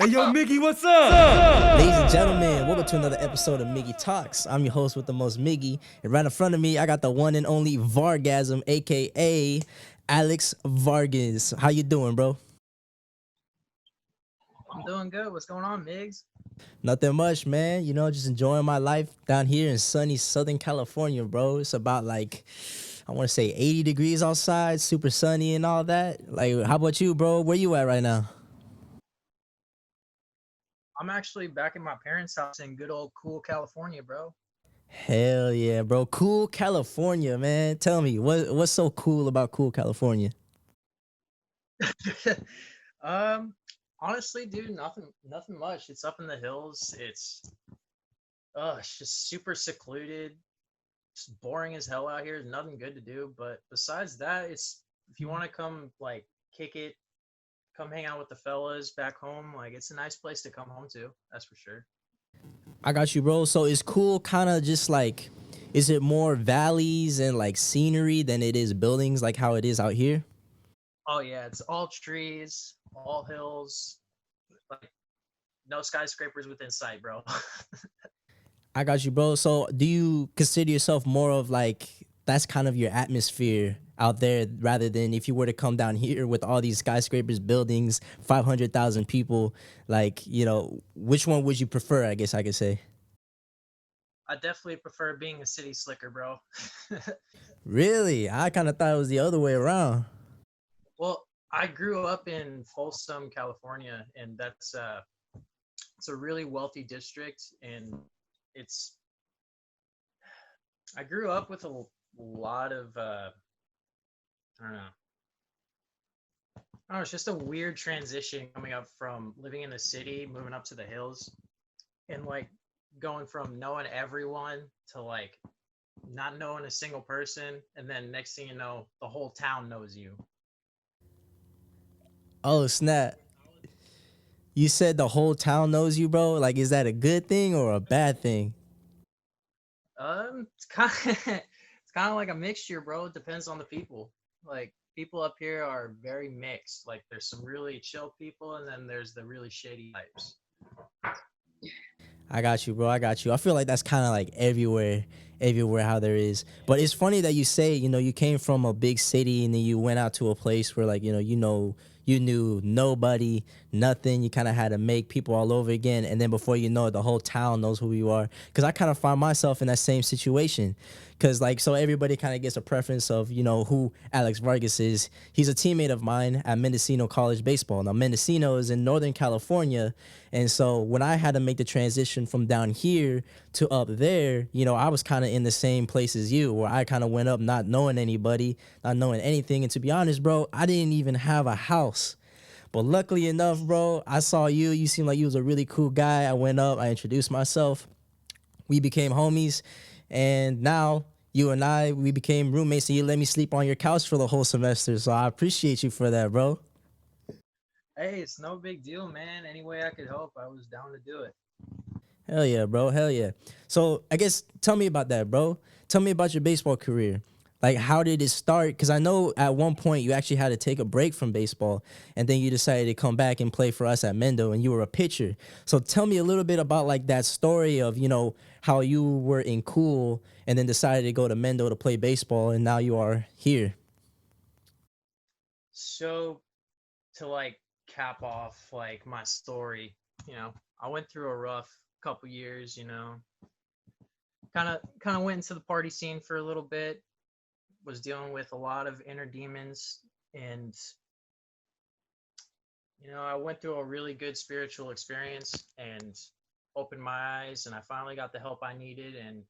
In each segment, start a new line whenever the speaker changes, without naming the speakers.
yo, Miggy, what's up?
Ladies and gentlemen, welcome to another episode of Miggy Talkz. I'm your host with the most Miggy, and right in front of me, I got the one and only Vargasm, aka Alex Vargas. How you doing, bro?
I'm doing good. What's going on, Migs?
Nothing much, man. You know, just enjoying my life down here in sunny Southern California, bro. It's about like, I want to say 80 degrees outside, super sunny and all that. Like, how about you, bro? Where you at right now?
I'm actually back at my parents' house in good old cool California, bro.
Hell yeah, bro. Cool California, man. Tell me, what's so cool about cool California?
um, honestly, dude, nothing much. It's up in the hills. It's just super secluded. It's boring as hell out here. There's nothing good to do. But besides that, it's if you want to come like kick it, come hang out with the fellas back home. Like it's a nice place to come home to. That's for sure.
I got you, bro. So is cool kind of just like, is it more valleys and like scenery than it is buildings, like how it is out here?
Oh yeah, it's all trees, all hills, like no skyscrapers within sight, bro.
I got you, bro. So do you consider yourself more of like, that's kind of your atmosphere out there rather than if you were to come down here with all these skyscrapers, buildings, 500,000 people, like, which one would you prefer? I guess I could say.
I definitely prefer being a city slicker, bro.
Really? I kind of thought it was the other way around.
Well, I grew up in Folsom, California, and that's it's a really wealthy district, and it's I grew up with a lot of I don't know. Oh, it's just a weird transition coming up from living in the city, moving up to the hills, and like going from knowing everyone to like not knowing a single person, and then next thing you know, the whole town knows you.
Oh, snap. You said the whole town knows you, bro. Like, is that a good thing or a bad thing?
It's kind of it's kind of like a mixture, bro. It depends on the people. Like people up here are very mixed. Like there's some really chill people, and then there's the really shady types.
I got you, bro. I got you. I feel like that's kind of like everywhere how there is. But it's funny that you say, you came from a big city and then you went out to a place where like, you knew nobody, nothing. You kind of had to make people all over again. And then before you know it, the whole town knows who you are. Because I kind of find myself in that same situation. Because like, so everybody kind of gets a preference of, who Alex Vargas is. He's a teammate of mine at Mendocino College Baseball. Now, Mendocino is in Northern California. And so when I had to make the transition from down here to up there, I was kind of in the same place as you, where I kind of went up not knowing anybody, not knowing anything. And to be honest, bro, I didn't even have a house. But luckily enough, bro, I saw you. You seemed like you was a really cool guy. I went up, I introduced myself. We became homies. And now you and we became roommates, and you let me sleep on your couch for the whole semester. So I appreciate you for that, bro.
Hey, it's no big deal, man. Any way I could help, I was down to do it.
Hell yeah, bro. Hell yeah. So I guess tell me about that, bro. Tell me about your baseball career. Like, how did it start? Because I know at one point you actually had to take a break from baseball, and then you decided to come back and play for us at Mendo, and you were a pitcher. So tell me a little bit about like that story of, how you were in cool and then decided to go to Mendo to play baseball, and now you are here.
So to like cap off like my story, I went through a rough couple years, kind of went into the party scene for a little bit, was dealing with a lot of inner demons, and I went through a really good spiritual experience and opened my eyes, and I finally got the help I needed. And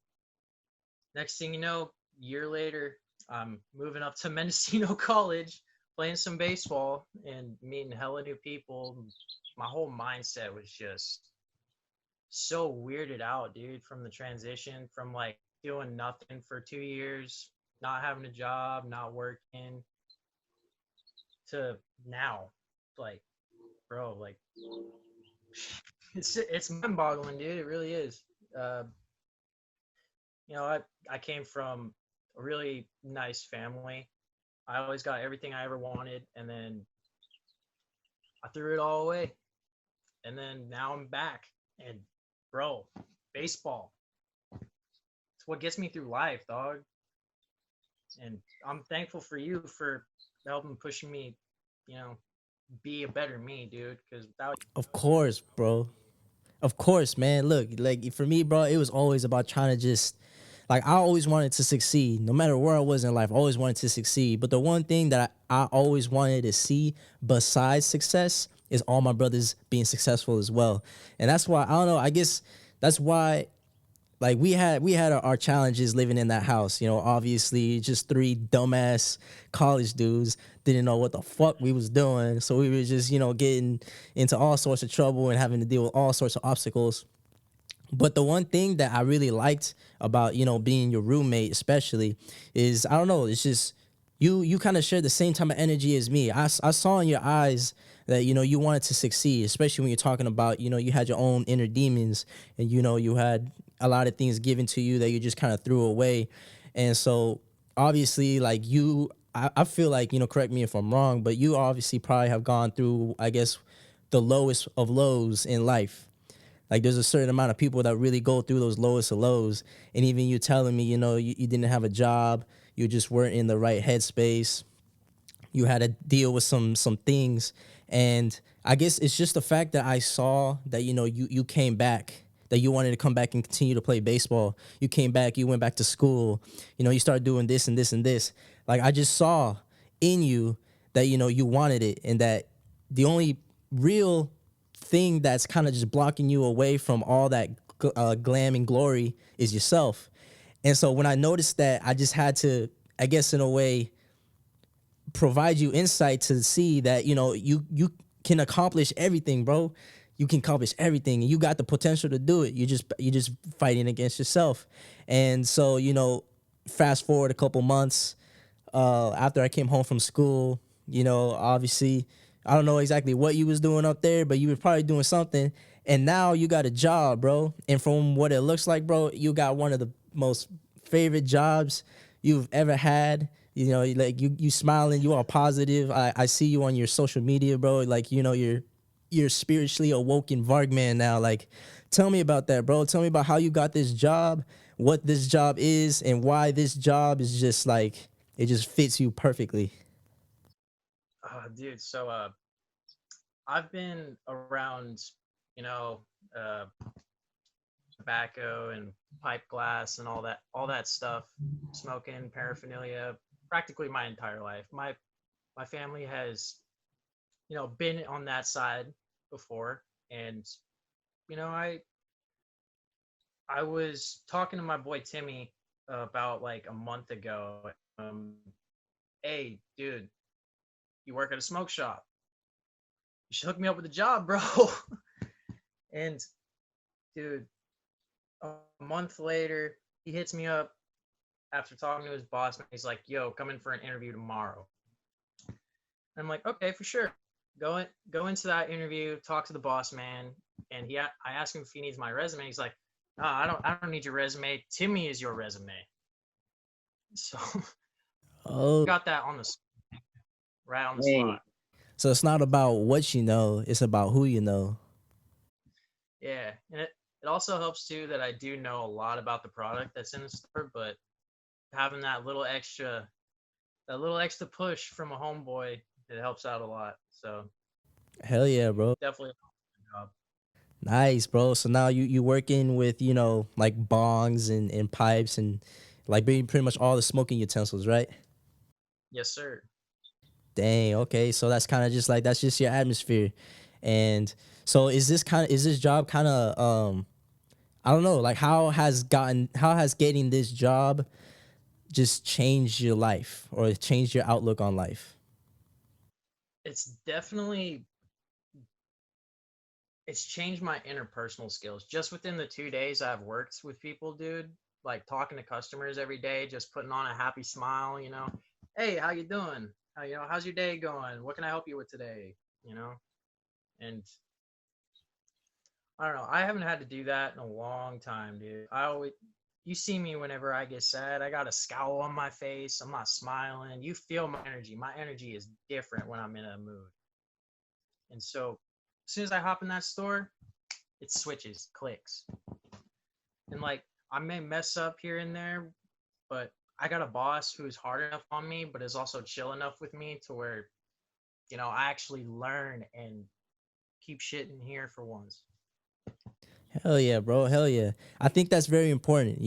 next thing you know, year later, I'm moving up to Mendocino College, playing some baseball and meeting hella new people. My whole mindset was just so weirded out, dude, from the transition from like doing nothing for 2 years, not having a job, not working, to now. Like, bro, like it's mind-boggling, dude. It really is. Uh, I came from a really nice family. I always got everything I ever wanted, and then I threw it all away. And then now I'm back. And bro, baseball. It's what gets me through life, dog. And I'm thankful for you for helping pushing me, you know, be a better me, dude. Because without
Of course, bro. Of course, man. Look, like for me, bro, it was always about trying to just like I always wanted to succeed. No matter where I was in life, I always wanted to succeed. But the one thing that I always wanted to see besides success is all my brothers being successful as well. And that's why I don't know, I guess that's why like we had our challenges living in that house. You know, obviously just three dumbass college dudes didn't know what the fuck we was doing, so we were just getting into all sorts of trouble and having to deal with all sorts of obstacles. But the one thing that I really liked about being your roommate, especially, is I don't know. It's just you kind of share the same type of energy as me. I saw in your eyes that you wanted to succeed, especially when you're talking about you had your own inner demons and you had a lot of things given to you that you just kind of threw away, and so obviously like I feel like correct me if I'm wrong, but you obviously probably have gone through I guess the lowest of lows in life. Like there's a certain amount of people that really go through those lowest of lows. And even you telling me, you didn't have a job, you just weren't in the right headspace. You had to deal with some things. And I guess it's just the fact that I saw that, you came back, that you wanted to come back and continue to play baseball. You came back, you went back to school, you started doing this and this and this. Like I just saw in you that, you wanted it, and that the only real thing that's kind of just blocking you away from all that glam and glory is yourself. And so when I noticed that, I just had to, I guess in a way, provide you insight to see that you can accomplish everything, bro. You can accomplish everything, and you got the potential to do it. You just fighting against yourself. And so fast forward a couple months after I came home from school, obviously I don't know exactly what you was doing up there, but you were probably doing something. And now you got a job, bro. And from what it looks like, bro, you got one of the most favorite jobs you've ever had. Like you smiling, you are positive. I see you on your social media, bro. Like, you're spiritually awoken Varg man now. Like, tell me about that, bro. Tell me about how you got this job, what this job is, and why this job is just like, it just fits you perfectly.
dude, so I've been around, you know, uh, tobacco and pipe glass and all that stuff, smoking paraphernalia, practically my entire life. My family has, been on that side before, and you know, I was talking to my boy Timmy about like a month ago. Hey, dude, you work at a smoke shop. You should hook me up with a job, bro. And dude, a month later, he hits me up after talking to his boss. He's like, "Yo, come in for an interview tomorrow." And I'm like, "Okay, for sure." Go into that interview, talk to the boss man, and I asked him if he needs my resume. He's like, "No, I don't need your resume. Timmy is your resume." So
Oh,
got that on the right on the
Dang.
spot.
so it's not about what you know, it's about who you know.
Yeah, and it also helps too that I do know a lot about the product that's in the store, but having that little extra push from a homeboy, it helps out a lot. So
Hell yeah, bro.
definitely a job.
Nice, bro. So now you working with, like bongs and pipes and like pretty much all the smoking utensils, right?
Yes, sir.
Dang, okay. So that's kind of just like that's just your atmosphere. And so is this job kind of I don't know, like how has getting this job just changed your life or changed your outlook on life?
It's definitely it's changed my interpersonal skills. Just within the 2 days I've worked with people, dude, like talking to customers every day, just putting on a happy smile, Hey, how you doing? How's your day going? What can I help you with today? You know? And I don't know. I haven't had to do that in a long time, dude. You see me whenever I get sad. I got a scowl on my face. I'm not smiling. You feel my energy. My energy is different when I'm in a mood. And so as soon as I hop in that store, it switches, clicks. And like I may mess up here and there, but I got a boss who's hard enough on me, but is also chill enough with me to where, I actually learn and keep shit in here for once.
Hell yeah, bro. Hell yeah. I think that's very important,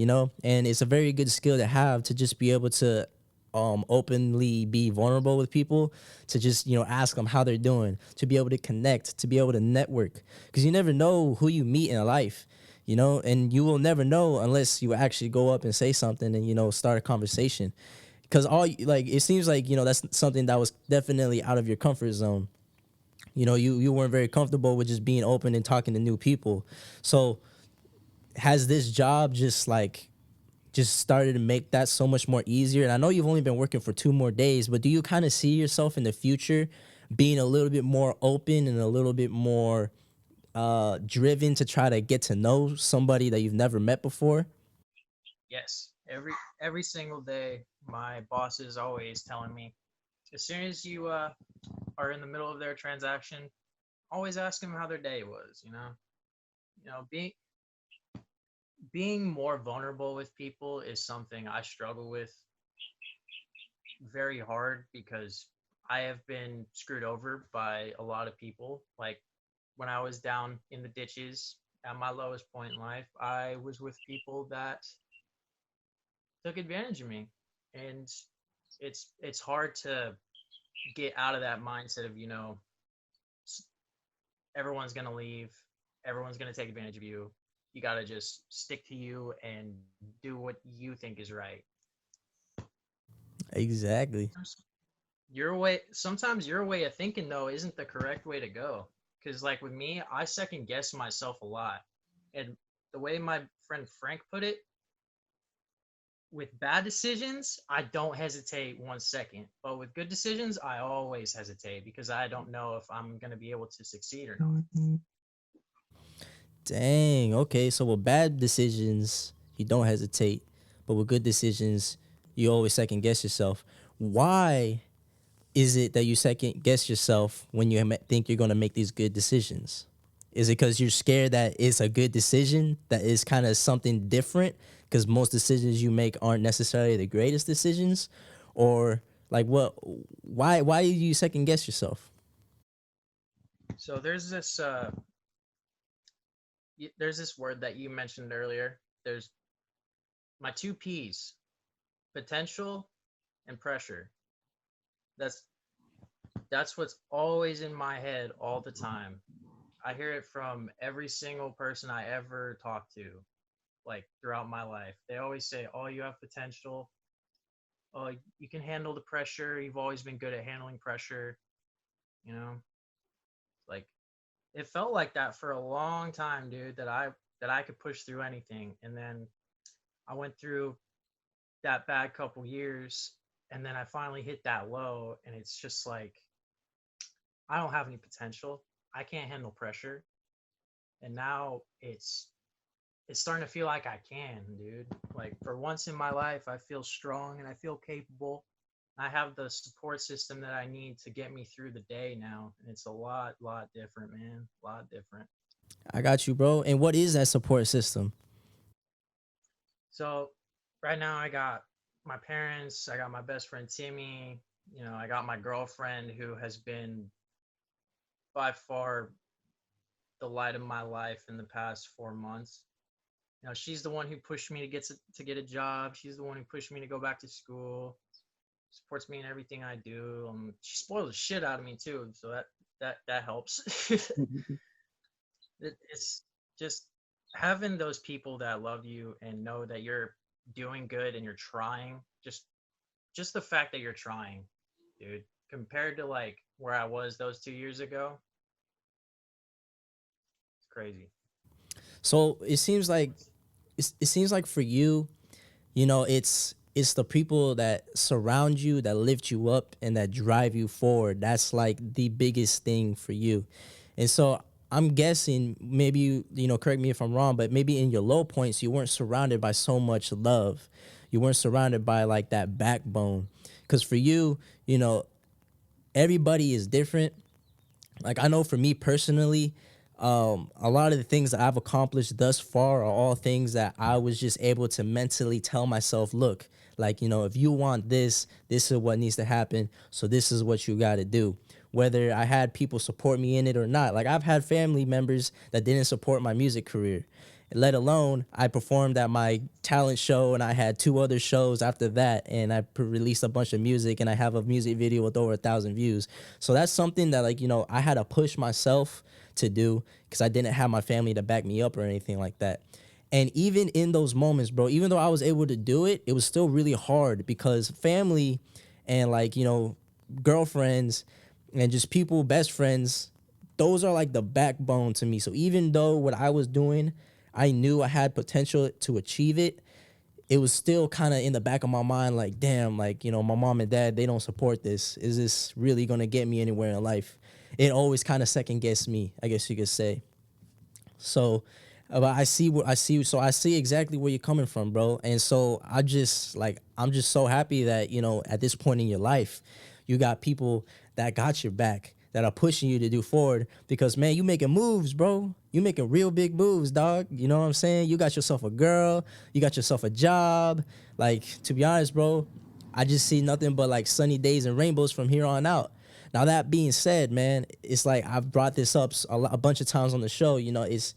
and it's a very good skill to have, to just be able to openly be vulnerable with people, to just, ask them how they're doing, to be able to connect, to be able to network, because you never know who you meet in life, and you will never know unless you actually go up and say something and, start a conversation. Because like, it seems like, that's something that was definitely out of your comfort zone. You weren't very comfortable with just being open and talking to new people. So has this job just started to make that so much more easier? And I know you've only been working for 2 more days, but do you kind of see yourself in the future being a little bit more open and a little bit more driven to try to get to know somebody that you've never met before?
Yes, every single day, my boss is always telling me, as soon as you are in the middle of their transaction, always ask them how their day was. Being more vulnerable with people is something I struggle with very hard because I have been screwed over by a lot of people. Like when I was down in the ditches at my lowest point in life, I was with people that took advantage of me. And it's hard to get out of that mindset of, everyone's going to leave, everyone's going to take advantage of you. You got to just stick to you and do what you think is right.
Exactly.
Sometimes your way of thinking though isn't the correct way to go. Cause like with me, I second guess myself a lot. And the way my friend Frank put it, with bad decisions, I don't hesitate 1 second. But with good decisions, I always hesitate because I don't know if I'm going to be able to succeed or not.
Dang. Okay. So with bad decisions, you don't hesitate, but with good decisions, you always second guess yourself. Why is it that you second guess yourself when you think you're going to make these good decisions? Is it because you're scared that it's a good decision, that is kind of something different? Because most decisions you make aren't necessarily the greatest decisions, or like what? Why do you second guess yourself?
So there's this word that you mentioned earlier. There's my two P's: potential and pressure. That's that's what's always in my head all the time. I hear it from every single person I ever talk to, like throughout my life. They always say, "Oh, you have potential. Oh, you can handle the pressure. You've always been good at handling pressure." You know, like it felt like that for a long time, dude. That I could push through anything, and then I went through that bad couple years, and then I finally hit that low, and it's just like I don't have any potential. I can't handle pressure, and now it's starting to feel like I can, dude. Like for once in my life, I feel strong and I feel capable. I have the support system that I need to get me through the day now, and it's a lot different, man. A lot different.
I got you, bro. And what is that support system?
So right now, I got my parents, I got my best friend Timmy. I got my girlfriend who has been by far the light of my life in the past 4 months. She's the one who pushed me to get a job. She's the one who pushed me to go back to school. Supports me in everything I do. She spoils the shit out of me too, so that helps. It's just having those people that love you and know that you're doing good and you're trying. Just the fact that you're trying, dude. Compared to like where I was those 2 years ago, it's crazy.
So it seems like for you, it's the people that surround you, that lift you up, and that drive you forward. That's like the biggest thing for you. And so I'm guessing, maybe correct me if I'm wrong, but maybe in your low points you weren't surrounded by so much love. You weren't surrounded by like that backbone. Because for you, everybody is different, Like I know for me personally, a lot of the things that I've accomplished thus far are all things that I was just able to mentally tell myself, look, like, you know, if you want this, this is what needs to happen. So this is what you got to do. Whether I had people support me in it or not. Like I've had family members that didn't support my music career, let alone I performed at my talent show and I had two other shows after that, and I released a bunch of music and I have a music video with over 1,000 views. So that's something that, like, you know, I had to push myself to do because I didn't have my family to back me up or anything like that. And even in those moments, bro, even though I was able to do it, it was still really hard because family and, like, you know, girlfriends and just people, best friends, those are like the backbone to me. So even though what I was doing, I knew I had potential to achieve it, it was still kind of in the back of my mind, like, damn, like, you know, my mom and dad, they don't support this. Is this really gonna get me anywhere in life? It always kind of second guessed me, I guess you could say. So, but I see what I see. So I see exactly where you're coming from, bro. And so I just like, I'm just so happy that, you know, at this point in your life, you got people that got your back, that are pushing you to do forward. Because man, you making moves, bro. You making real big moves, dog. You know what I'm saying? You got yourself a girl. You got yourself a job. Like, to be honest, bro, I just see nothing but like sunny days and rainbows from here on out. Now that being said, man, it's like I've brought this up a bunch of times on the show. You know, it's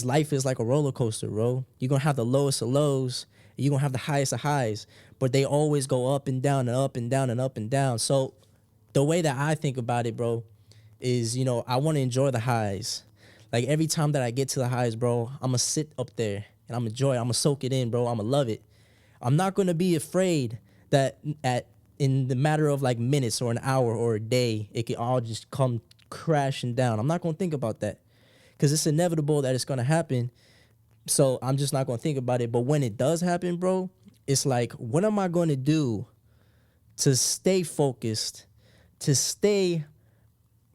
life is like a roller coaster, bro. You're gonna have the lowest of lows, and you're gonna have the highest of highs, but they always go up and down and up and down and up and down. So the way that I think about it, bro, is, you know, I want to enjoy the highs. Like every time that I get to the highs, bro, I'm gonna sit up there and I'm gonna enjoy it. I'm gonna soak it in, bro. I'm gonna love it. I'm not gonna be afraid that at in the matter of like minutes or an hour or a day, it can all just come crashing down. I'm not gonna think about that because it's inevitable that it's gonna happen. So I'm just not gonna think about it. But when it does happen, bro, it's like, what am I gonna do to stay focused, to stay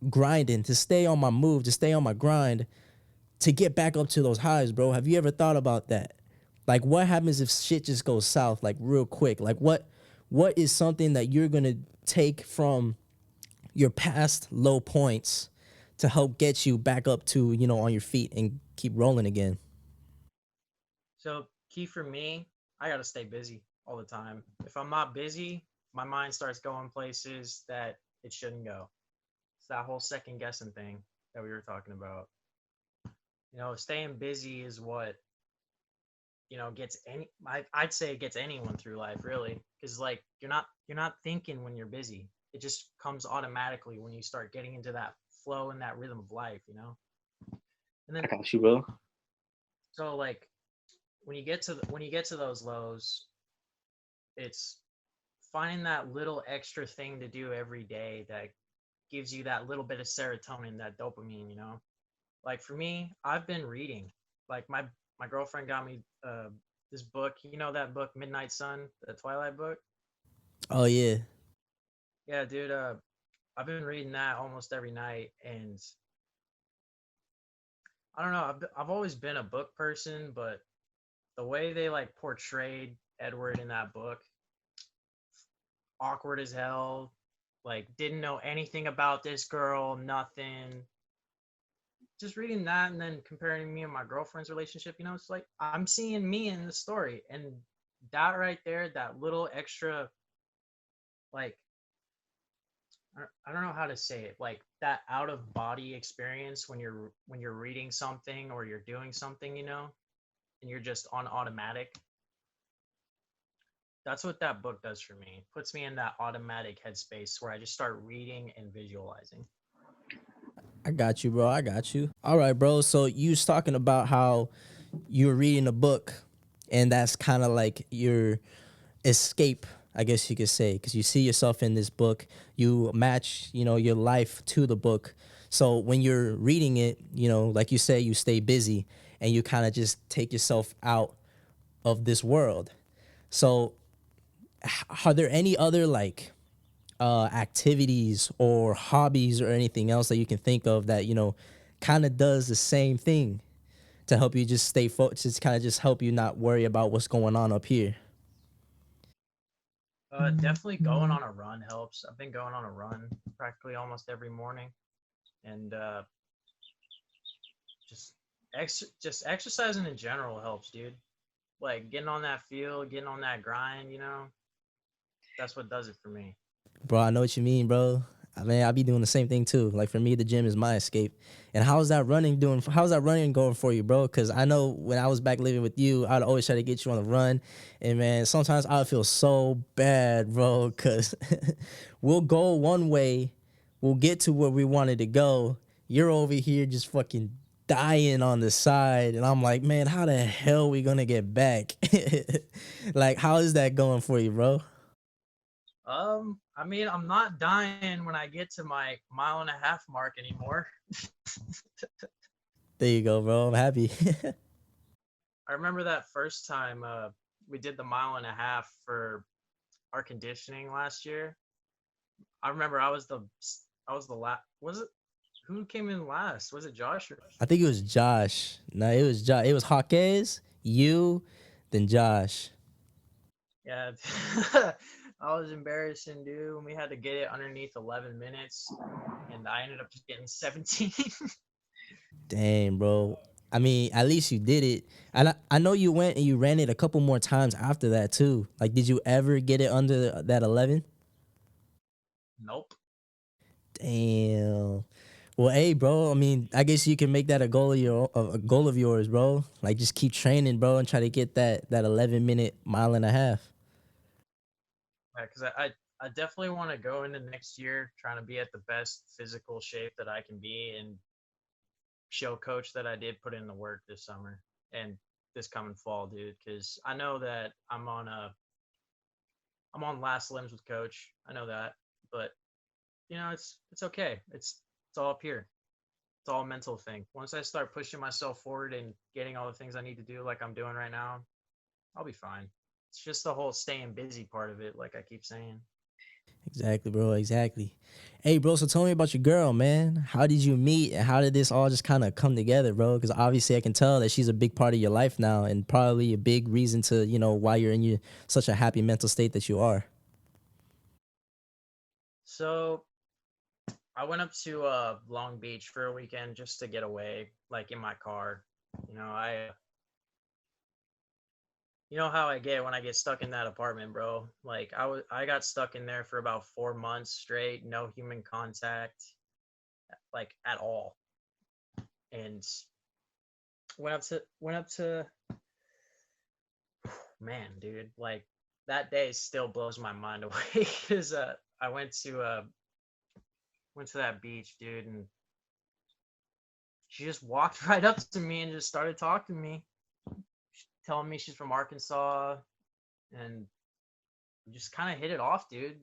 grinding, to stay on my move, to stay on my grind, to get back up to those highs, bro? Have you ever thought about that? Like, what happens if shit just goes south, like real quick? Like, what is something that you're gonna take from your past low points to help get you back up to, you know, on your feet and keep rolling again?
So key for me, I gotta stay busy all the time. If I'm not busy, my mind starts going places that it shouldn't go. It's that whole second guessing thing that we were talking about. You know, staying busy is what, you know, gets I'd say it gets anyone through life, really, because like you're not thinking when you're busy. It just comes automatically when you start getting into that flow and that rhythm of life, you know. And
I
then
got you, bro.
so like when you get to those lows, it's finding that little extra thing to do every day that gives you that little bit of serotonin, that dopamine, you know. Like for me, I've been reading. Like my girlfriend got me this book. You know that book, Midnight Sun, the Twilight book.
Oh yeah.
Yeah, dude. I've been reading that almost every night, and I don't know. I've always been a book person, but the way they like portrayed Edward in that book, awkward as hell. Like didn't know anything about this girl, nothing. Just reading that and then comparing me and my girlfriend's relationship, you know, it's like I'm seeing me in the story, and that right there, that little extra, like I don't know how to say it, like that out of body experience when you're reading something or you're doing something, you know, and you're just on automatic. That's what that book does for me. It puts me in that automatic headspace where I just start reading and visualizing.
I got you, bro. I got you. All right, bro. So you was talking about how you were reading a book, and that's kind of like your escape, I guess you could say, because you see yourself in this book. You match, you know, your life to the book. So when you're reading it, you know, like you say, you stay busy and you kind of just take yourself out of this world. So are there any other like activities or hobbies or anything else that you can think of that, you know, kind of does the same thing to help you just stay focused, just kind of just help you not worry about what's going on up here?
Definitely going on a run helps. I've been going on a run practically almost every morning, and just exercising in general helps, dude. Like getting on that field, getting on that grind, that's what does it for me.
Bro, I know what you mean, bro. I mean, I be doing the same thing too. Like for me, the gym is my escape. And how's that running doing? How's that running going for you, bro? Because I know when I was back living with you, I'd always try to get you on the run. And man, sometimes I feel so bad, bro, because we'll go one way, we'll get to where we wanted to go. You're over here just fucking dying on the side. And I'm like, man, how the hell we gonna get back? Like, how is that going for you, bro?
I mean, I'm not dying when I get to my 1.5 mile mark anymore.
There you go, bro. I'm happy.
I remember that first time we did the 1.5 mile for our conditioning last year. I remember I was the last. Was it who came in last? Was it Josh or?
I think it was Josh. No, it was Josh. It was Jaquez, you, then Josh.
Yeah, I was embarrassing, dude. When we had to get it underneath 11 minutes, and I ended up just getting 17.
Damn, bro. I mean, at least you did it. And I know you went and you ran it a couple more times after that too. Like, did you ever get it under that 11?
Nope.
Damn. Well, hey, bro. I mean, I guess you can make that a goal of yours, bro. Like, just keep training, bro, and try to get that 11-minute mile and a half.
Yeah, because I definitely want to go into next year trying to be at the best physical shape that I can be and show coach that I did put in the work this summer and this coming fall, dude. Because I know that I'm on last limbs with coach. I know that, but it's okay. It's all up here. It's all a mental thing. Once I start pushing myself forward and getting all the things I need to do, like I'm doing right now, I'll be fine. It's just the whole staying busy part of it, like I keep saying.
Exactly, bro. Exactly. Hey, bro. So tell me about your girl, man. How did you meet, and how did this all just kind of come together, bro? Because obviously, I can tell that she's a big part of your life now, and probably a big reason to why you're in such a happy mental state that you are.
So I went up to Long Beach for a weekend just to get away, like in my car. You know how I get when I get stuck in that apartment, bro. Like I got stuck in there for about 4 months straight, no human contact, like at all. And went up to man, dude, like that day still blows my mind away because I went to that beach, dude, and she just walked right up to me and just started talking to me, telling me she's from Arkansas, and we just kind of hit it off, dude.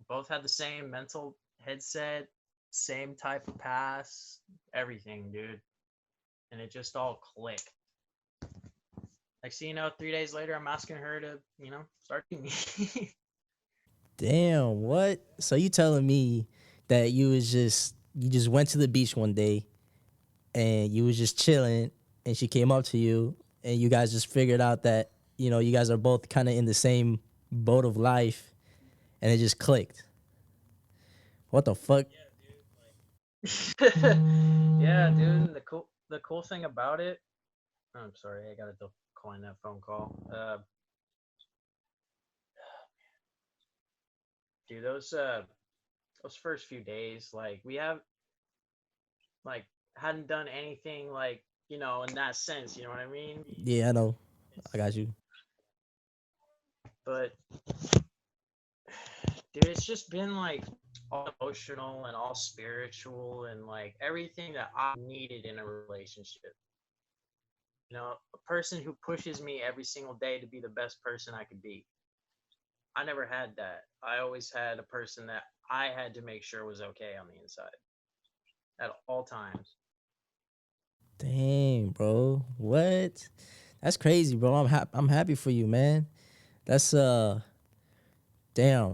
Both had the same mental headset, same type of pass, everything, dude. And it just all clicked. Like, so 3 days later, I'm asking her to, start to me.
Damn, what? So you telling me that you just went to the beach one day and you was just chilling and she came up to you and you guys just figured out that you guys are both kind of in the same boat of life and it just clicked. What the fuck?
Yeah, dude. The cool thing about it. Oh, I'm sorry, I got to decline that phone call. Dude, those first few days, like we have like hadn't done anything like in that sense. You know what I mean?
Yeah, I know. I got you.
But dude, it's just been like all emotional and all spiritual and like everything that I needed in a relationship. A person who pushes me every single day to be the best person I could be. I never had that. I always had a person that I had to make sure was okay on the inside at all times.
Damn, bro. What? That's crazy, bro. I'm happy for you, man. That's damn.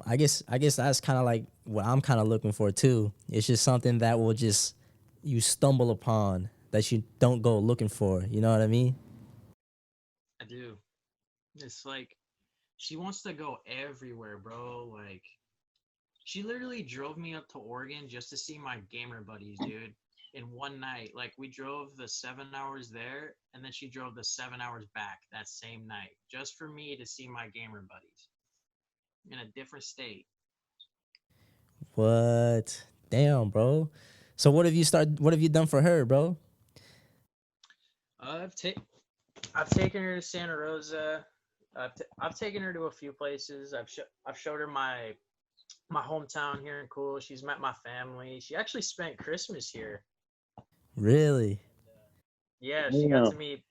I guess that's kind of like what I'm kind of looking for too. It's just something that will just you stumble upon that you don't go looking for. You know what I mean?
I do. It's like she wants to go everywhere, bro. Like she literally drove me up to Oregon just to see my gamer buddies, dude. in one night. Like we drove the 7 hours there, and then she drove the 7 hours back that same night, just for me to see my gamer buddies in a different state.
What? Damn, bro. So what have you done for her, bro?
I've taken I've taken her to Santa Rosa. I've taken her to a few places. I've showed her my hometown here in Cool. She's met my family. She actually spent Christmas here.
Really?
Yeah, she got
Yeah.
to meet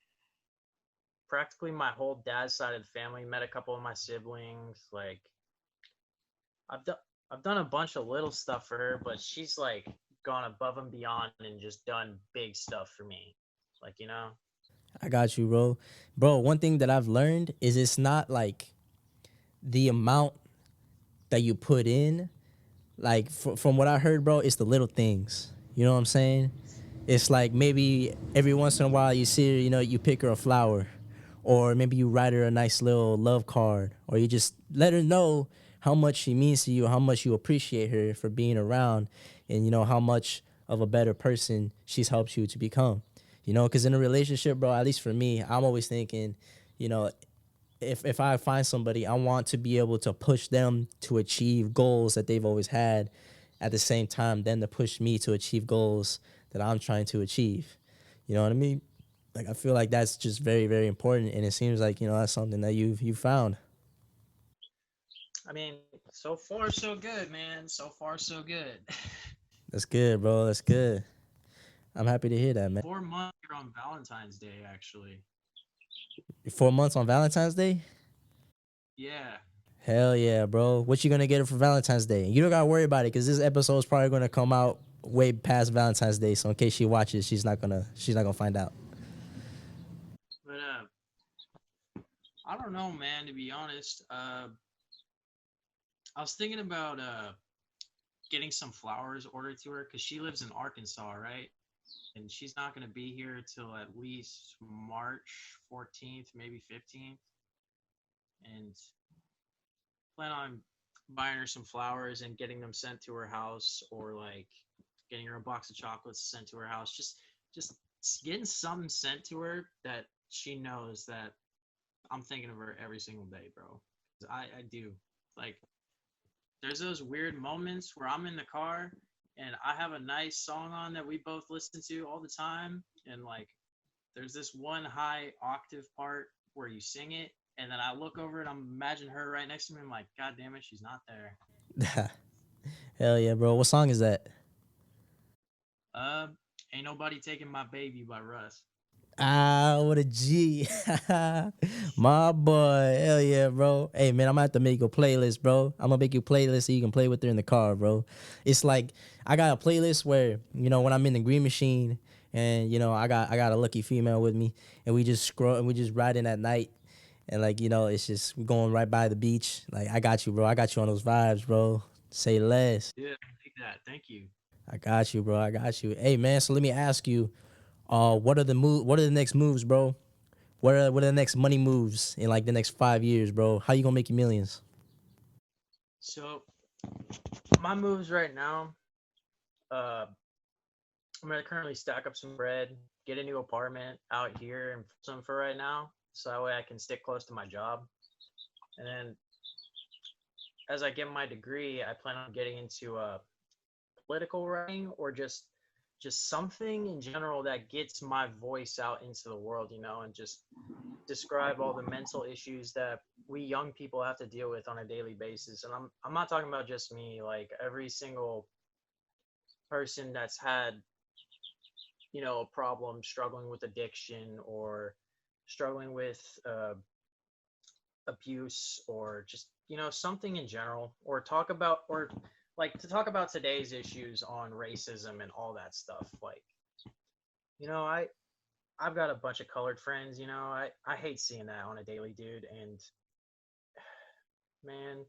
practically my whole dad's side of the family. Met a couple of my siblings. Like I've done I've done a bunch of little stuff for her, but she's like gone above and beyond and just done big stuff for me. Like, you know?
I got you, bro. Bro, one thing that I've learned is it's not like the amount that you put in. Like from what I heard, bro, it's the little things. You know what I'm saying? It's like maybe every once in a while you see her, you pick her a flower, or maybe you write her a nice little love card, or you just let her know how much she means to you, how much you appreciate her for being around, and how much of a better person she's helped you to become. Because in a relationship, bro, at least for me, I'm always thinking, you know, if I find somebody, I want to be able to push them to achieve goals that they've always had, at the same time, then to push me to achieve goals that I'm trying to achieve. You know what I mean? Like I feel like that's just very, very important, and it seems like that's something that you've found.
I mean, so far so good, man. So far so good.
That's good, bro. That's good. I'm happy to hear that, man.
4 months here on Valentine's Day, actually.
4 months on Valentine's Day?
Yeah.
Hell yeah, bro. What you gonna get her for Valentine's Day? You don't gotta worry about it because this episode is probably gonna come out way past Valentine's Day. So in case she watches, she's not gonna find out.
But I don't know, man, to be honest. I was thinking about getting some flowers ordered to her because she lives in Arkansas, right? And she's not going to be here till at least March 14th, maybe 15th. And plan on buying her some flowers and getting them sent to her house, or like getting her a box of chocolates sent to her house. Just getting something sent to her that she knows that I'm thinking of her every single day, bro. I do. Like, there's those weird moments where I'm in the car and I have a nice song on that we both listen to all the time, and like there's this one high octave part where you sing it, and then I look over and I'm imagining her right next to me. I'm like, God damn it, she's not there.
Hell yeah, bro. What song is that?
Uh, Ain't Nobody Taking My Baby by Russ.
Ah, what a G. My boy. Hell yeah, bro. Hey, man, I'm going to have to make you a playlist, bro. I'm going to make you a playlist so you can play with her in the car, bro. It's like I got a playlist where, when I'm in the green machine and, I got a lucky female with me, and we just scroll and we just riding at night. And, like, it's just going right by the beach. Like, I got you, bro. I got you on those vibes, bro. Say less.
Yeah, I think that. Thank you.
I got you, bro. I got you. Hey, man, so let me ask you, what are the next moves, bro? What are the next money moves in like the next 5 years, bro? How you gonna make your millions?
So my moves right now, uh, I'm gonna currently stack up some bread, get a new apartment out here and some for right now, so that way I can stick close to my job. And then as I get my degree, I plan on getting into political writing, or just something in general that gets my voice out into the world, and just describe all the mental issues that we young people have to deal with on a daily basis. And I'm not talking about just me, like every single person that's had, a problem, struggling with addiction, or struggling with abuse, or just, something in general, or talk about today's issues on racism and all that stuff. Like, I've got a bunch of colored friends, I hate seeing that on a daily, dude. And man,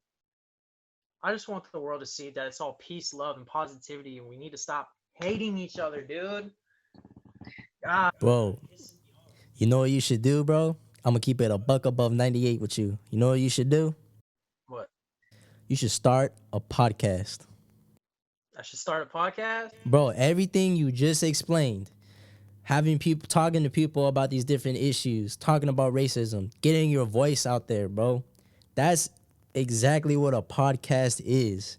I just want the world to see that it's all peace, love, and positivity, and we need to stop hating each other, dude. God.
Bro, you know what you should do, bro? I'm gonna keep it a buck above 98 with you. You know what you should do?
What?
You should start a podcast.
I should start a podcast.
Bro, everything you just explained, having people talking to people about these different issues, talking about racism, getting your voice out there, bro. That's exactly what a podcast is.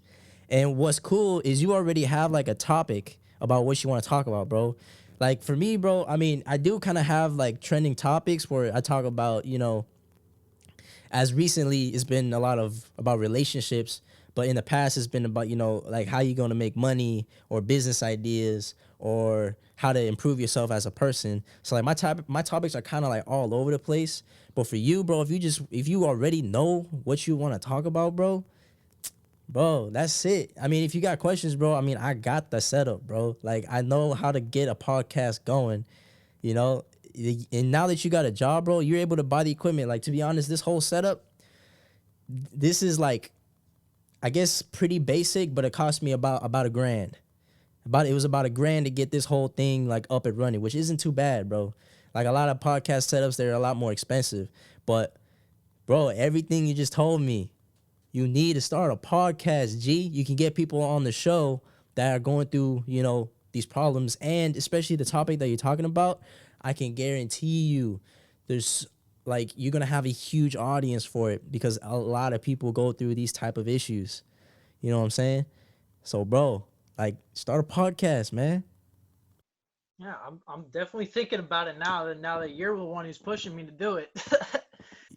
And what's cool is you already have like a topic about what you want to talk about, bro. Like for me, bro, I mean, I do kind of have like trending topics where I talk about, as recently it's been a lot of about relationships, but in the past it's been about, like how you going to make money or business ideas or how to improve yourself as a person. So like my topics are kind of like all over the place. But for you, bro, if you already know what you want to talk about, bro, that's it. I mean, if you got questions, bro, I mean, I got the setup, bro. Like I know how to get a podcast going, you know. And now that you got a job, bro, you're able to buy the equipment. Like to be honest, this whole setup, this is like, I guess pretty basic, but it cost me about a grand. It was about a grand to get this whole thing like up and running, which isn't too bad, bro. Like a lot of podcast setups, they're a lot more expensive. But bro, everything you just told me, you need to start a podcast, G. You can get people on the show that are going through, these problems, and especially the topic that you're talking about. I can guarantee you there's like you're gonna have a huge audience for it because a lot of people go through these type of issues. You know what I'm saying? So bro, like start a podcast, man.
Yeah, I'm definitely thinking about it now that you're the one who's pushing me to do it.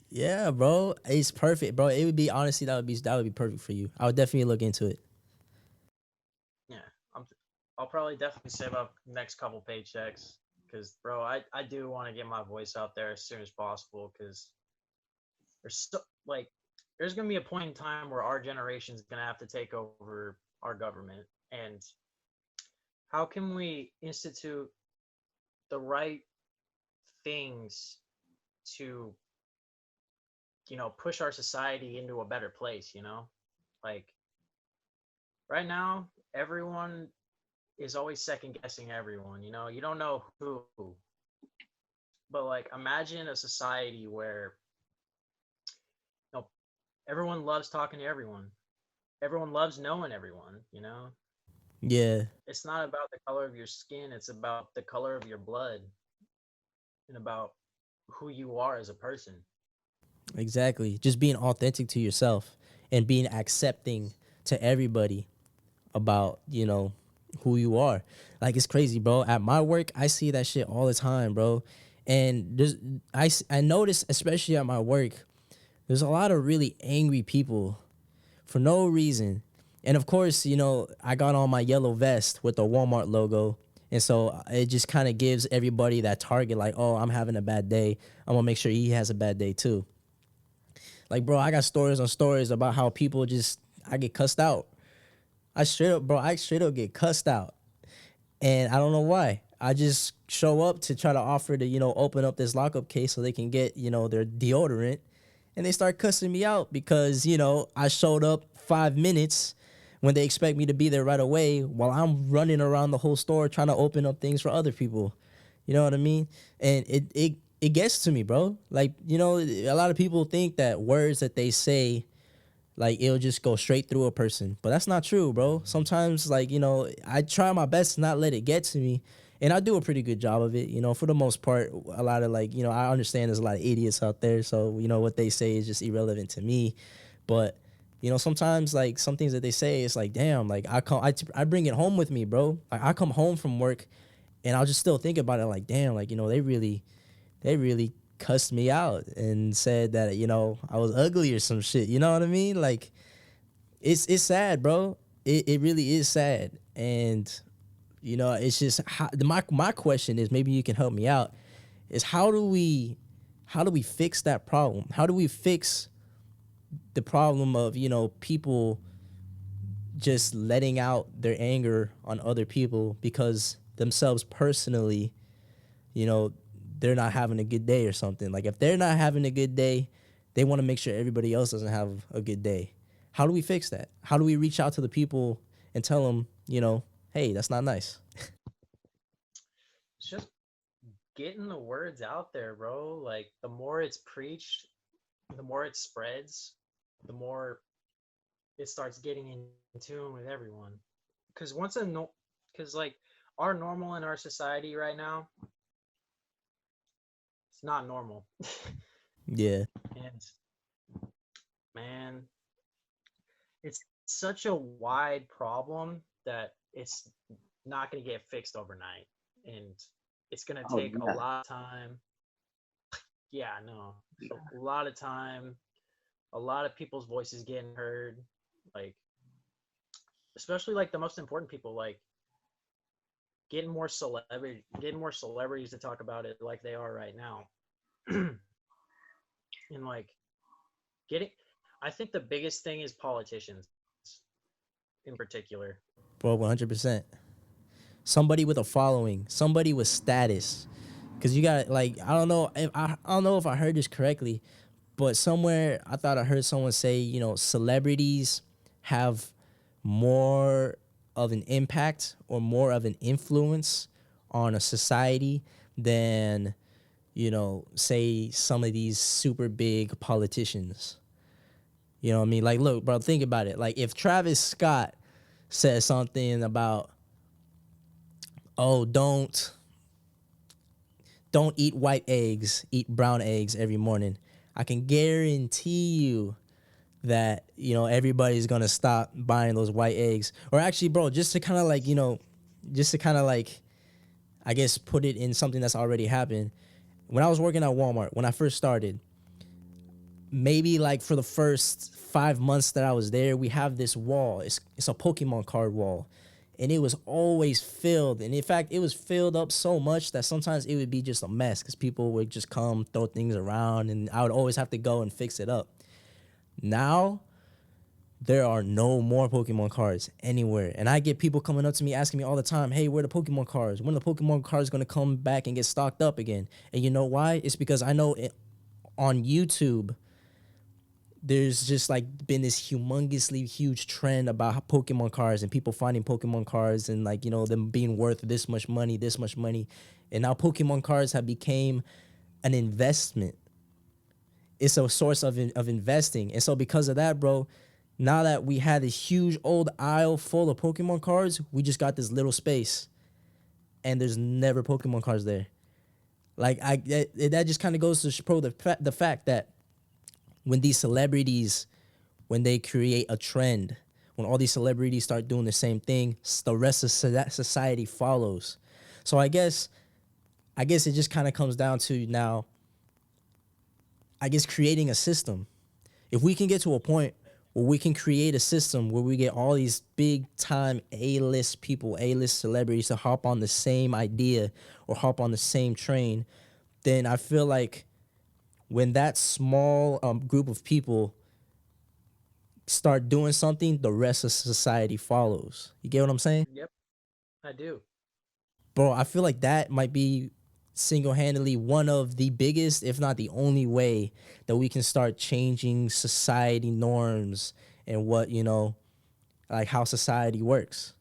Yeah, bro. It's perfect, bro. It would be honestly that would be perfect for you. I would definitely look into it.
Yeah, I'll probably definitely save up next couple paychecks because, bro, I do want to get my voice out there as soon as possible because there's so, like there's gonna be a point in time where our generation's gonna have to take over our government, and how can we institute the right things to push our society into a better place, like right now everyone is always second guessing everyone, you don't know who, but like imagine a society where you know everyone loves talking to everyone loves knowing everyone.
Yeah,
It's not about the color of your skin, it's about the color of your blood and about who you are as a person.
exactly. Just being authentic to yourself and being accepting to everybody about, who you are. Like it's crazy, bro. At my work, I see that shit all the time, bro. And I notice, especially at my work, there's a lot of really angry people for no reason. And of course, I got on my yellow vest with the Walmart logo. And so it just kind of gives everybody that target, like, oh, I'm having a bad day. I'm going to make sure he has a bad day too. Like, bro, I got stories on stories about how people I get cussed out. I straight up get cussed out. And I don't know why. I just show up to try to offer to, open up this lockup case so they can get, their deodorant. And they start cussing me out because, I showed up 5 minutes when they expect me to be there right away while I'm running around the whole store trying to open up things for other people. You know what I mean? And it gets to me, bro. Like, a lot of people think that words that they say, like it'll just go straight through a person, but that's not true, bro. Sometimes, like, I try my best to not let it get to me, and I do a pretty good job of it, for the most part. A lot of, like, I understand there's a lot of idiots out there, so what they say is just irrelevant to me. But sometimes, like, some things that they say, it's like, damn, like I bring it home with me, bro. Like I come home from work and I'll just still think about it, like, damn, like, they really cussed me out and said that, I was ugly or some shit. You know what I mean? Like, it's sad, bro. It really is sad. And, it's just my question is, maybe you can help me out, is how do we fix that problem? How do we fix the problem of, people just letting out their anger on other people because themselves personally, you know, they're not having a good day or something. Like if they're not having a good day, they want to make sure everybody else doesn't have a good day. How do we fix that? How do we reach out to the people and tell them, hey, that's not nice?
It's just getting the words out there, bro. Like the more it's preached, the more it spreads, the more it starts getting in tune with everyone. because because like our normal in our society right now, it's not normal.
Yeah.
And man, it's such a wide problem that it's not going to get fixed overnight, and it's going to
Oh
take a
yeah.
lot of time. Yeah, no, a lot of time, a lot of people's voices getting heard, like especially like the most important people, like getting more celebrities to talk about it like they are right now. And like getting I think the biggest thing is politicians in particular.
Bro, 100%. Somebody with a following, somebody with status. Cause you got like I don't know if I heard this correctly, but somewhere I thought I heard someone say, celebrities have more of an impact or more of an influence on a society than, say some of these super big politicians. You know what I mean? Like, look, bro, think about it. Like, if Travis Scott says something about, oh, don't eat white eggs, eat brown eggs every morning, I can guarantee you that, everybody's gonna stop buying those white eggs. Or actually, bro, just to kind of like, I guess put it in something that's already happened. When I was working at Walmart, when I first started, maybe like for the first 5 months that I was there, we have this wall. It's a Pokemon card wall. And it was always filled. And in fact, it was filled up so much that sometimes it would be just a mess because people would just come, throw things around, and I would always have to go and fix it up. Now, there are no more Pokemon cards anywhere. And I get people coming up to me asking me all the time, hey, where are the Pokemon cards? When are the Pokemon cards going to come back and get stocked up again? And you know why? It's because I know on YouTube, there's just like been this humongously huge trend about Pokemon cards and people finding Pokemon cards and like, them being worth this much money. And now Pokemon cards have become an investment. It's a source of investing. And so because of that, bro, now that we had this huge old aisle full of Pokemon cards, we just got this little space and there's never Pokemon cards there. Like that just kind of goes to show the fact that when these celebrities, when they create a trend, when all these celebrities start doing the same thing, the rest of society follows. So I guess it just kind of comes down to now, I guess, creating a system. If we can get to a point where we can create a system where we get all these big time A-list people, A-list celebrities to hop on the same idea or hop on the same train, then I feel like when that small group of people start doing something, the rest of society follows. You get what I'm saying?
Yep, I do.
Bro, I feel like that might be single-handedly one of the biggest, if not the only way that we can start changing society norms and what, like how society works.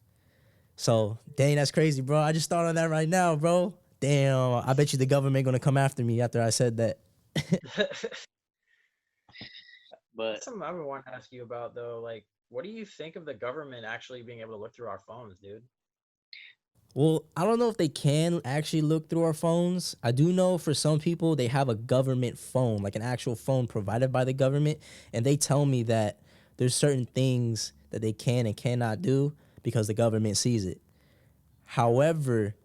So, dang, that's crazy, bro. I just thought on that right now, bro. Damn, I bet you the government gonna come after me after I said that.
But
That's something I would want to ask you about though. Like, what do you think of the government actually being able to look through our phones, dude?
Well, I don't know if they can actually look through our phones. I do know for some people, they have a government phone, like an actual phone provided by the government. And they tell me that there's certain things that they can and cannot do because the government sees it. However,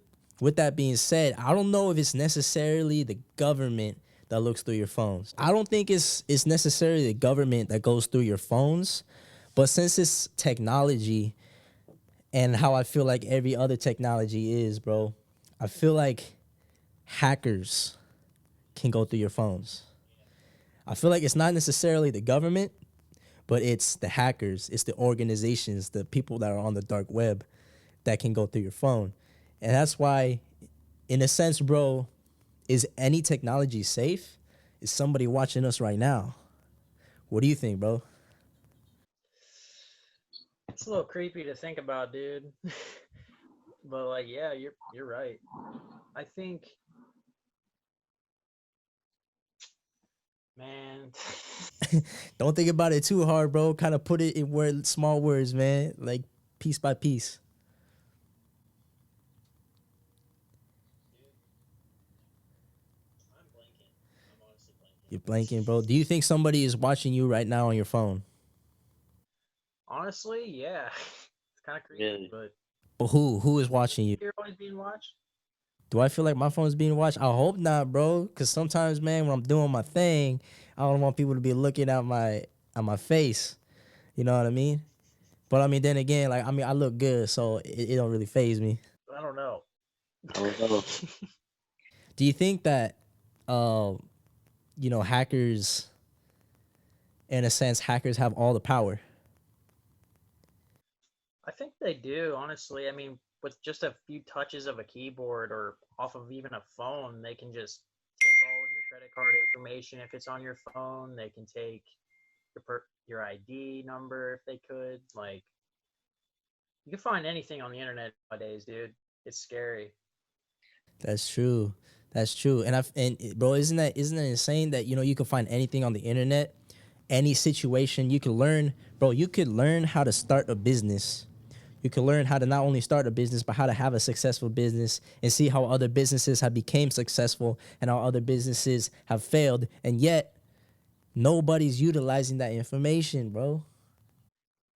with that being said, I don't know if it's necessarily the government that looks through your phones. I don't think it's necessarily the government that goes through your phones. But since it's technology, and how I feel like every other technology is, bro, I feel like hackers can go through your phones. I feel like it's not necessarily the government, but it's the hackers, it's the organizations, the people that are on the dark web that can go through your phone. And that's why, in a sense, bro, is any technology safe? Is somebody watching us right now? What do you think, bro?
It's a little creepy to think about, dude. But like, yeah, you're right. I think, man.
Don't think about it too hard, bro. Kind of put it in small words, man. Like piece by piece. You're blanking, bro. Do you think somebody is watching you right now on your phone?
Honestly, yeah. It's kind of creepy,
Really?
But who is watching you?
you're always being watched.
Do I feel like my phone's being watched? I hope not, bro. Cause sometimes, man, when I'm doing my thing, I don't want people to be looking at my face. You know what I mean? But I mean, then again, like I look good, so it don't really faze me.
I don't know.
I don't know.
Do you think that, hackers, in a sense, hackers have all the power?
I think they do, honestly. I mean, with just a few touches of a keyboard or off of even a phone, they can just take all of your credit card information if it's on your phone. They can take your ID number if they could. Like, you can find anything on the internet nowadays, dude. It's scary.
That's true. That's true. And bro, isn't it insane that you can find anything on the internet, any situation you can learn, bro. You could learn how to start a business. You can learn how to not only start a business, but how to have a successful business and see how other businesses have become successful and how other businesses have failed. And yet, nobody's utilizing that information, bro.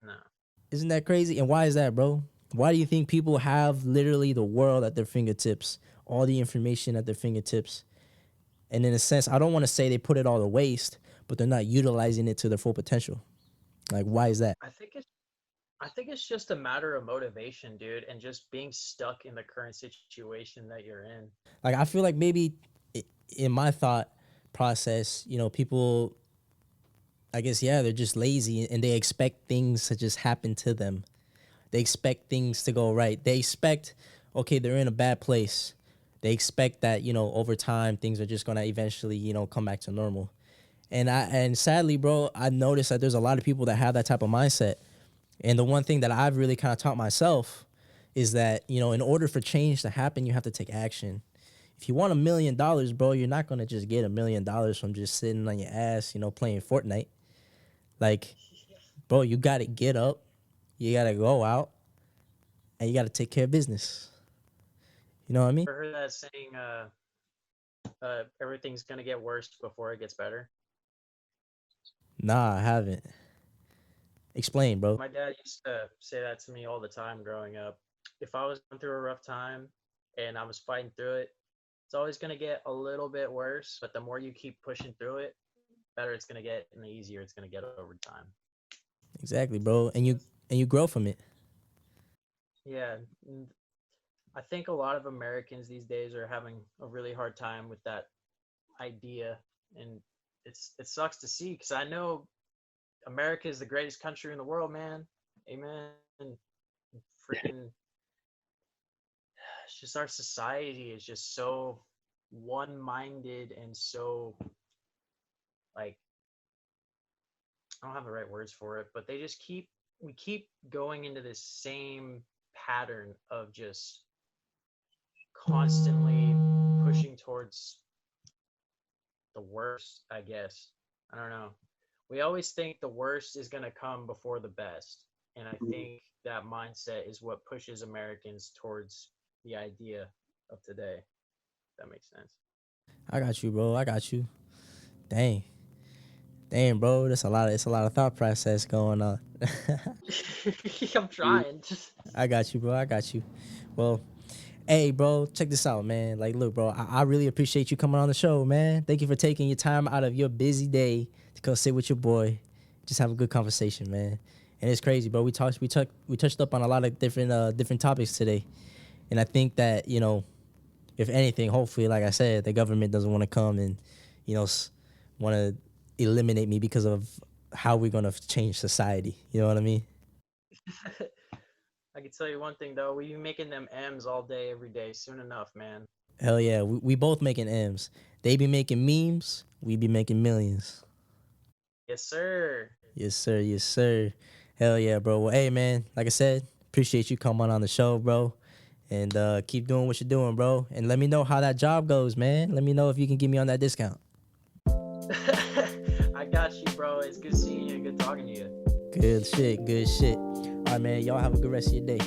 No.
Isn't that crazy? And why is that, bro? Why do you think people have literally the world at their fingertips, all the information at their fingertips? And in a sense, I don't want to say they put it all to waste, but they're not utilizing it to their full potential. Like, why is that?
I think it's just a matter of motivation, dude, and just being stuck in the current situation that you're in.
Like, I feel like maybe in my thought process, people, I guess, yeah, they're just lazy and they expect things to just happen to them. They expect things to go right. They expect, okay, they're in a bad place. They expect that, over time, things are just going to eventually, come back to normal. And sadly, bro, I noticed that there's a lot of people that have that type of mindset. And the one thing that I've really kind of taught myself is that, in order for change to happen, you have to take action. If you want $1 million, bro, you're not going to just get $1 million from just sitting on your ass, playing Fortnite. Like, bro, you got to get up. You got to go out. And you got to take care of business. You know what I mean?
I heard that saying, everything's going to get worse before it gets better.
Nah, I haven't. Explain, bro.
My dad used to say that to me all the time growing up. If I was going through a rough time and I was fighting through it, it's always going to get a little bit worse, but the more you keep pushing through it, better it's going to get and the easier it's going to get over time.
Exactly, bro. And you grow from it.
Yeah. I think a lot of Americans these days are having a really hard time with that idea, and it sucks to see because I know America is the greatest country in the world, man. Amen. Freaking, it's just our society is just so one-minded and so, like, I don't have the right words for it, but we keep going into this same pattern of just constantly pushing towards the worst, I guess. I don't know. We always think the worst is going to come before the best. And I think that mindset is what pushes Americans towards the idea of today. If that makes sense.
I got you, bro. I got you. Dang, bro. It's a lot of thought process going on.
I'm trying.
I got you, bro. I got you. Well, hey, bro, check this out, man. Like, look, bro, I really appreciate you coming on the show, man. Thank you for taking your time out of your busy day to go sit with your boy. Just have a good conversation, man. And it's crazy, bro. We touched up on a lot of different topics today. And I think that, if anything, hopefully, like I said, the government doesn't want to come and, want to eliminate me because of how we're going to change society. You know what I mean?
I can tell you one thing, though. We be making them M's all day, every day. Soon enough, man.
Hell yeah. We both making M's. They be making memes. We be making millions.
Yes, sir.
Yes, sir. Yes, sir. Hell yeah, bro. Well, hey, man, like I said, appreciate you coming on the show, bro. And keep doing what you're doing, bro. And let me know how that job goes, man. Let me know if you can get me on that discount.
I got you, bro. It's good seeing you and good talking to you.
Good shit. Good shit. All right, man. Y'all have a good rest of your day.